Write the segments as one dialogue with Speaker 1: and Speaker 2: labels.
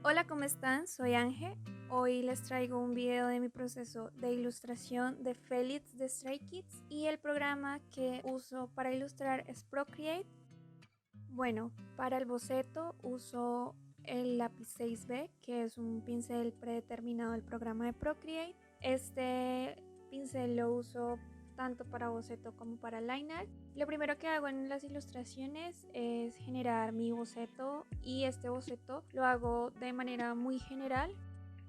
Speaker 1: Hola, ¿cómo están? Soy Ángel. Hoy les traigo un video de mi proceso de ilustración de Felix de Stray Kids y el programa que uso para ilustrar es Procreate. Bueno, para el boceto uso el lápiz 6B, que es un pincel predeterminado del programa de Procreate. Este pincel lo uso tanto para boceto como para line art. Lo primero que hago en las ilustraciones es generar mi boceto y este boceto lo hago de manera muy general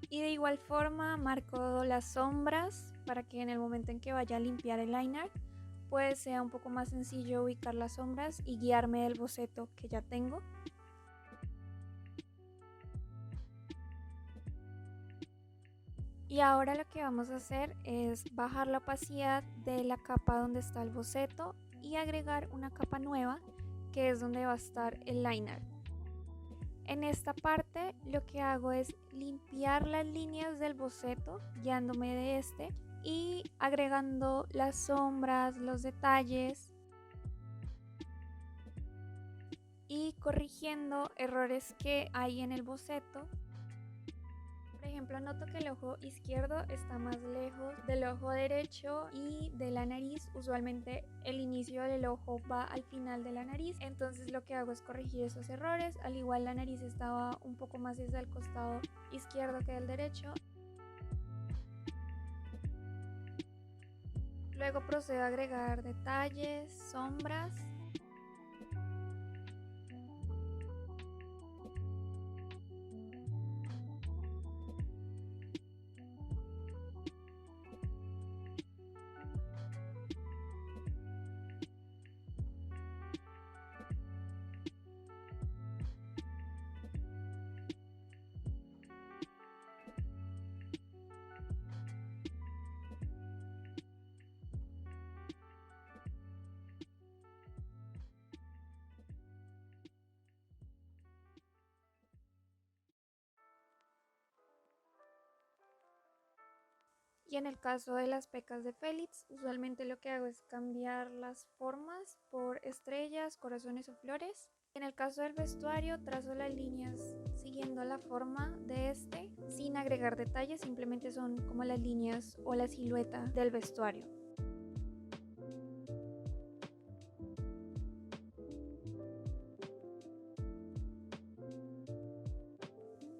Speaker 1: y de igual forma marco las sombras para que en el momento en que vaya a limpiar el line art pues sea un poco más sencillo ubicar las sombras y guiarme del boceto que ya tengo. Y ahora lo que vamos a hacer es bajar la opacidad de la capa donde está el boceto y agregar una capa nueva que es donde va a estar el liner. En esta parte lo que hago es limpiar las líneas del boceto guiándome de este y agregando las sombras, los detalles y corrigiendo errores que hay en el boceto. Por ejemplo, noto que el ojo izquierdo está más lejos del ojo derecho y de la nariz. Usualmente el inicio del ojo va al final de la nariz, entonces lo que hago es corregir esos errores. Al igual la nariz estaba un poco más hacia el costado izquierdo que del derecho. Luego procedo a agregar detalles, sombras. Y en el caso de las pecas de Félix, usualmente lo que hago es cambiar las formas por estrellas, corazones o flores. En el caso del vestuario, trazo las líneas siguiendo la forma de este, sin agregar detalles, simplemente son como las líneas o la silueta del vestuario.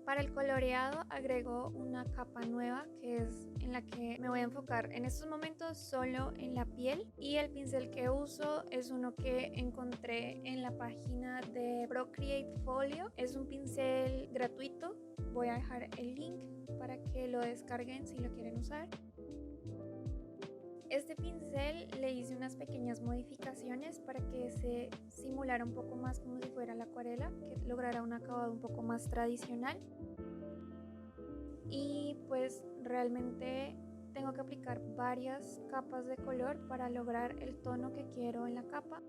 Speaker 1: Para el coloreado agrego una capa nueva que es en la que me voy a enfocar en estos momentos solo en la piel, y el pincel que uso es uno que encontré en la página de Procreate Folio. Es un pincel gratuito, voy a dejar el link para que lo descarguen si lo quieren usar. Este pincel le hice unas pequeñas modificaciones para que se simulara un poco más como si fuera la acuarela, que lograra un acabado un poco más tradicional. Y pues realmente tengo que aplicar varias capas de color para lograr el tono que quiero en la capa.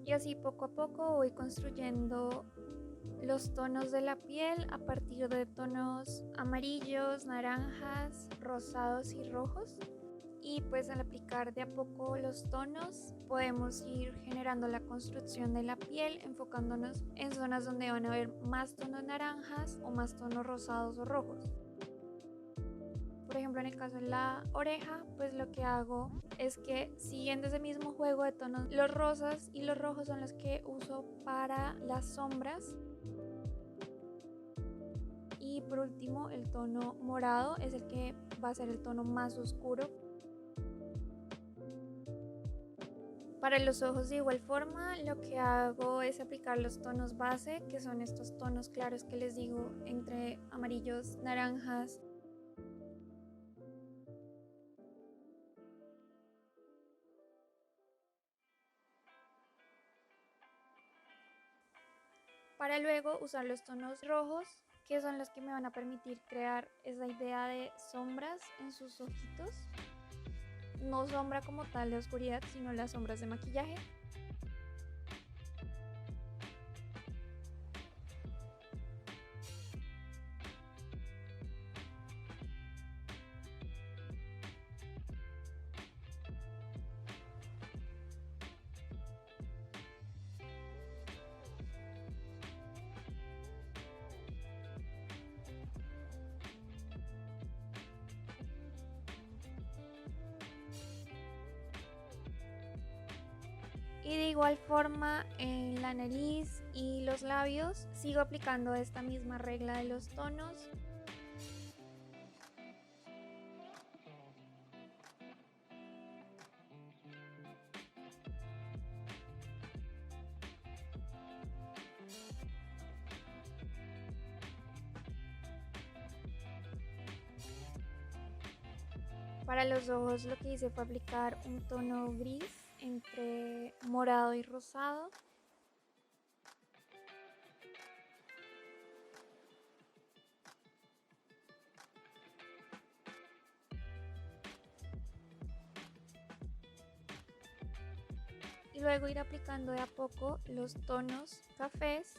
Speaker 1: Y así poco a poco voy construyendo los tonos de la piel a partir de tonos amarillos, naranjas, rosados y rojos. Y pues al aplicar de a poco los tonos podemos ir generando la construcción de la piel, enfocándonos en zonas donde van a haber más tonos naranjas o más tonos rosados o rojos. Por ejemplo, en el caso de la oreja, pues lo que hago es que siguiendo ese mismo juego de tonos, los rosas y los rojos son los que uso para las sombras. Y por último, el tono morado es el que va a ser el tono más oscuro. Para los ojos de igual forma, lo que hago es aplicar los tonos base, que son estos tonos claros que les digo, entre amarillos, naranjas. Para luego usar los tonos rojos, que son los que me van a permitir crear esa idea de sombras en sus ojitos. No sombra como tal de oscuridad, sino las sombras de maquillaje. Y de igual forma en la nariz y los labios sigo aplicando esta misma regla de los tonos. Para los ojos lo que hice fue aplicar un tono gris entre morado y rosado. Y luego ir aplicando de a poco los tonos cafés.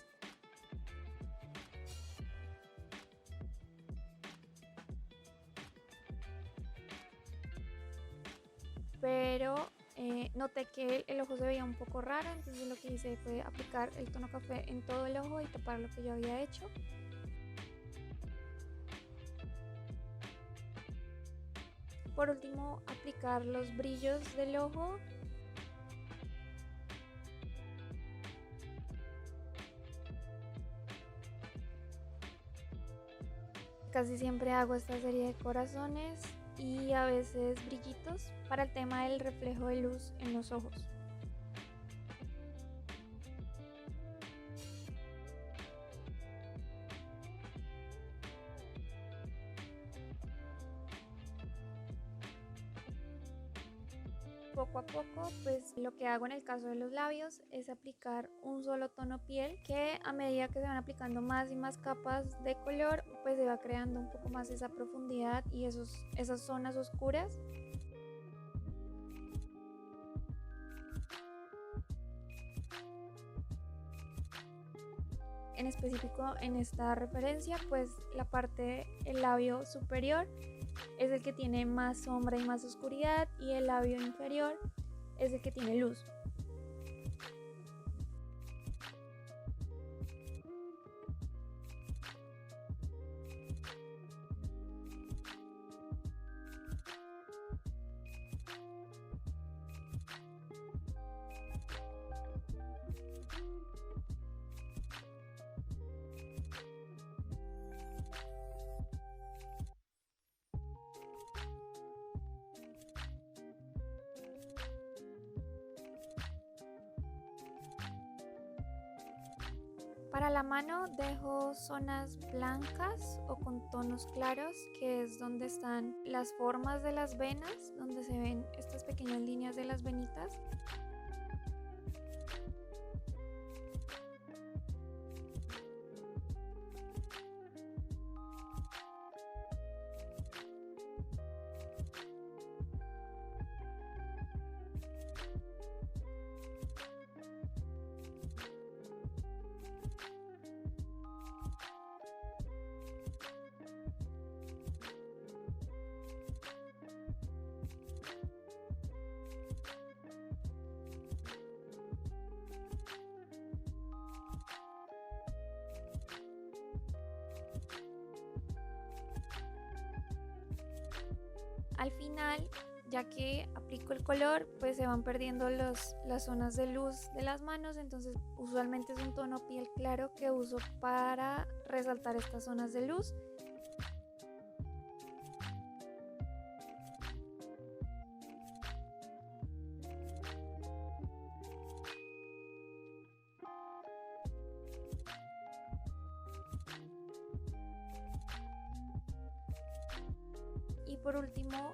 Speaker 1: Pero noté que el ojo se veía un poco raro, entonces lo que hice fue aplicar el tono café en todo el ojo y tapar lo que yo había hecho. Por último, aplicar los brillos del ojo. Casi siempre hago esta serie de corazones y a veces brillitos para el tema del reflejo de luz en los ojos. Poco a poco, pues lo que hago en el caso de los labios es aplicar un solo tono piel, que a medida que se van aplicando más y más capas de color, pues se va creando un poco más esa profundidad y esas zonas oscuras. En específico en esta referencia, pues la parte del labio superior es el que tiene más sombra y más oscuridad y el labio inferior es el que tiene luz. Para la mano dejo zonas blancas o con tonos claros, que es donde están las formas de las venas, donde se ven estas pequeñas líneas de las venitas. Al final, ya que aplico el color, pues se van perdiendo las zonas de luz de las manos, entonces usualmente es un tono piel claro que uso para resaltar estas zonas de luz. Y por último,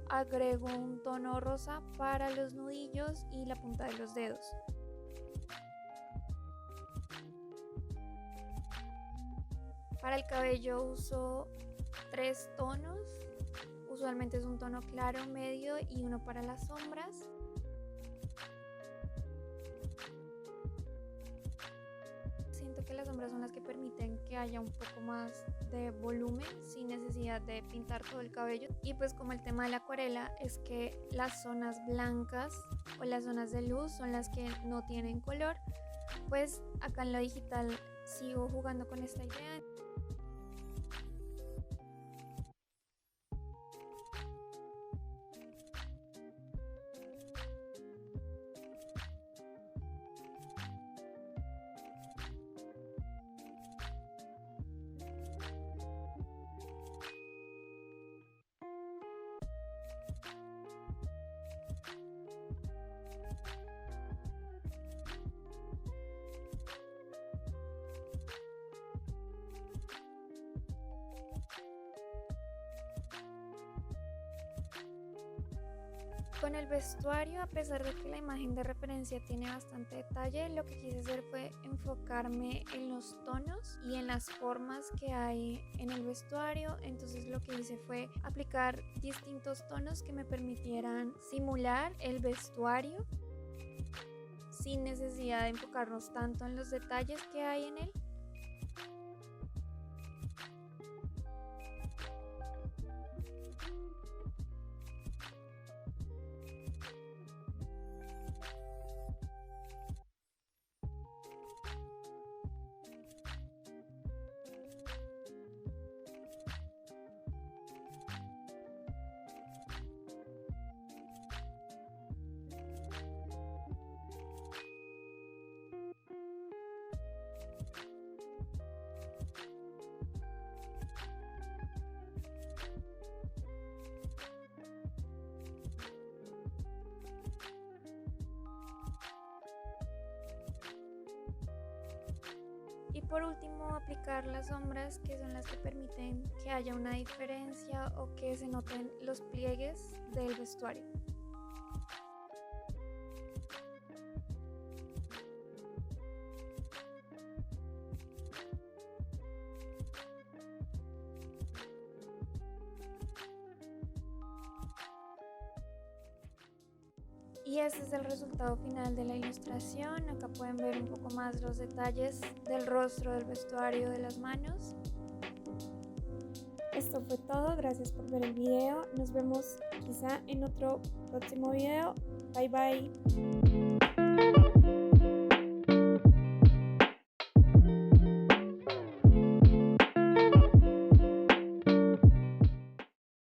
Speaker 1: agrego un tono rosa para los nudillos y la punta de los dedos. Para el cabello uso 3 tonos, usualmente es un tono claro, medio y uno para las sombras. Siento que las sombras son las que permiten que haya un poco más de volumen sin necesidad de pintar todo el cabello. Y pues como el tema de la acuarela es que las zonas blancas o las zonas de luz son las que no tienen color, pues acá en lo digital sigo jugando con esta idea. Con el vestuario, a pesar de que la imagen de referencia tiene bastante detalle, lo que quise hacer fue enfocarme en los tonos y en las formas que hay en el vestuario. Entonces lo que hice fue aplicar distintos tonos que me permitieran simular el vestuario sin necesidad de enfocarnos tanto en los detalles que hay en él. Y por último, aplicar las sombras, que son las que permiten que haya una diferencia o que se noten los pliegues del vestuario. Y ese es el resultado final de la ilustración. Acá pueden ver un poco más los detalles del rostro, del vestuario, de las manos. Esto fue todo, gracias por ver el video. Nos vemos quizá en otro próximo video. Bye bye.